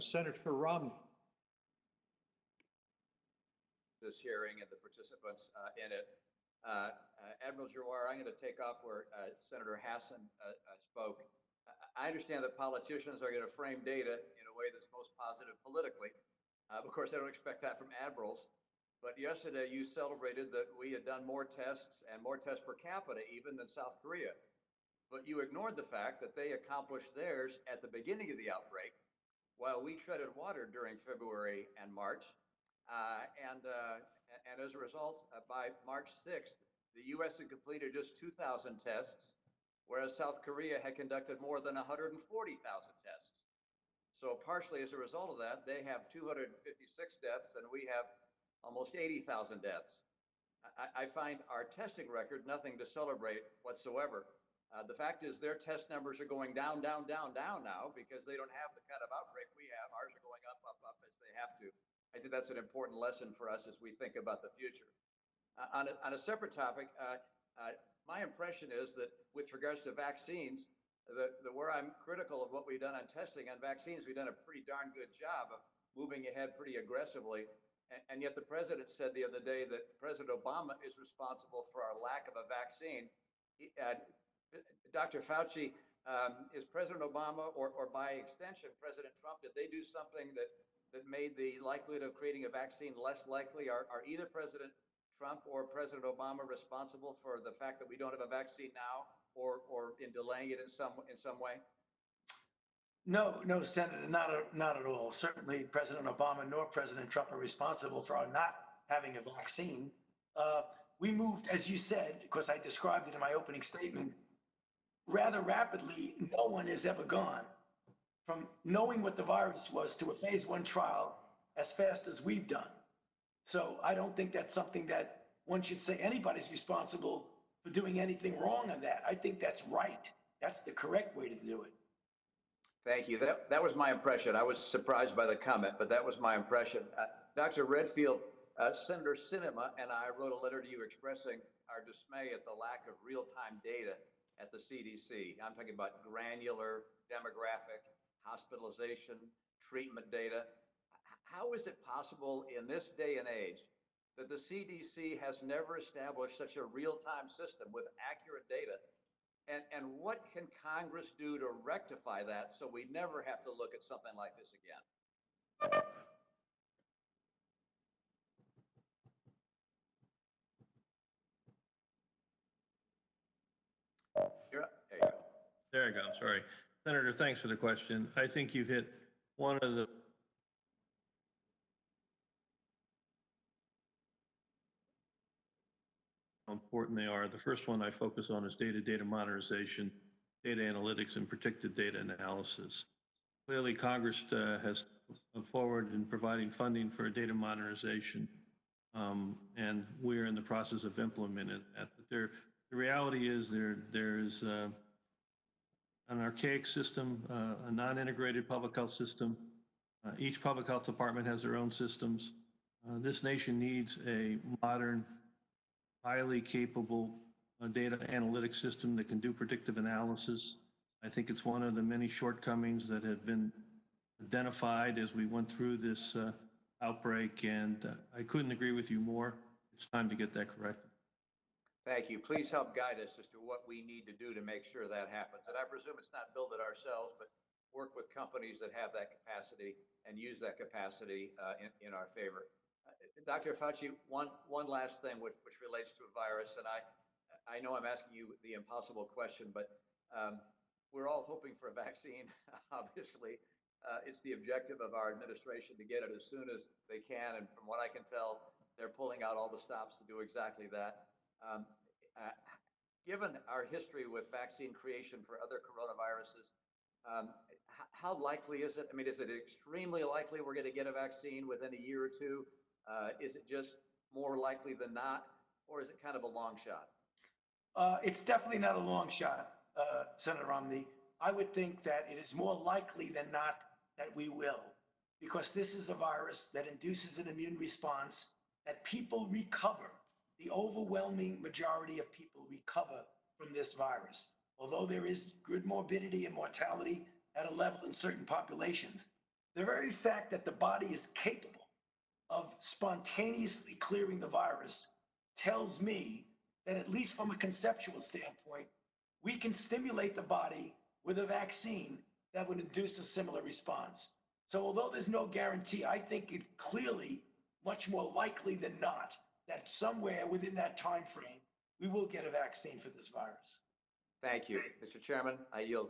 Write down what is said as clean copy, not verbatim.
Senator Romney. This hearing and the participants in it. Admiral Giroir, I'm going to take off where Senator Hassan spoke. I understand that politicians are going to frame data in a way that's most positive politically. Of course, I don't expect that from admirals. But yesterday you celebrated that we had done more tests and more tests per capita even than South Korea. But you ignored the fact that they accomplished theirs at the beginning of the outbreak while we treaded water during February and March. And as a result, by March 6th, the U.S. had completed just 2,000 tests, whereas South Korea had conducted more than 140,000 tests. So partially as a result of that, they have 256 deaths and we have almost 80,000 deaths. I find our testing record nothing to celebrate whatsoever. The fact is their test numbers are going down, down, down, down now because they don't have the kind of outbreak we have. Ours are going up, up, up as they have to. I think that's an important lesson for us as we think about the future. On a separate topic, my impression is that with regards to vaccines, where I'm critical of what we've done on testing on vaccines, we've done a pretty darn good job of moving ahead pretty aggressively. And yet the president said the other day that President Obama is responsible for our lack of a vaccine. Dr. Fauci, is President Obama or by extension President Trump, did they do something that made the likelihood of creating a vaccine less likely? Are either President Trump or President Obama responsible for the fact that we don't have a vaccine now or in delaying it in some way? No, Senator, not at all. Certainly President Obama nor President Trump are responsible for our not having a vaccine. We moved, as you said, because I described it in my opening statement, rather rapidly. No one has ever gone from knowing what the virus was to a phase 1 trial as fast as we've done. So I don't think that's something that one should say anybody's responsible for doing anything wrong on that. I think that's right. That's the correct way to do it. Thank you. That was my impression. I was surprised by the comment, but that was my impression. Dr. Redfield, Senator Sinema and I wrote a letter to you expressing our dismay at the lack of real-time data at the CDC. I'm talking about granular, demographic, hospitalization, treatment data. How is it possible in this day and age that the CDC has never established such a real-time system with accurate data? And what can Congress do to rectify that so we never have to look at something like this again? There you go. I'm sorry. Senator, thanks for the question. I think you've hit one of the how important they are. The first one I focus on is data modernization, data analytics, and predictive data analysis. Clearly, Congress has come forward in providing funding for data modernization, and we're in the process of implementing that. But the reality is there is an archaic system, a non-integrated public health system. Each public health department has their own systems. This nation needs a modern, highly capable data analytics system that can do predictive analysis. I think it's one of the many shortcomings that have been identified as we went through this outbreak, and I couldn't agree with you more. It's time to get that corrected. Thank you. Please help guide us as to what we need to do to make sure that happens. And I presume it's not build it ourselves, but work with companies that have that capacity and use that capacity in our favor. Dr. Fauci, one last thing which relates to a virus, and I know I'm asking you the impossible question, but we're all hoping for a vaccine, obviously. It's the objective of our administration to get it as soon as they can, and from what I can tell, they're pulling out all the stops to do exactly that. Given our history with vaccine creation for other coronaviruses, how likely is it? I mean, is it extremely likely we're going to get a vaccine within a year or two? Is it just more likely than not, or is it kind of a long shot? It's definitely not a long shot, Senator Romney. I would think that it is more likely than not that we will, because this is a virus that induces an immune response, that people recover. The overwhelming majority of people recover from this virus. Although there is good morbidity and mortality at a level in certain populations, The very fact that the body is capable of spontaneously clearing the virus tells me that, at least from a conceptual standpoint, we can stimulate the body with a vaccine that would induce a similar response. So although there's no guarantee, I think it clearly much more likely than not that somewhere within that time frame, we will get a vaccine for this virus. Thank you. Mr. Chairman, I yield.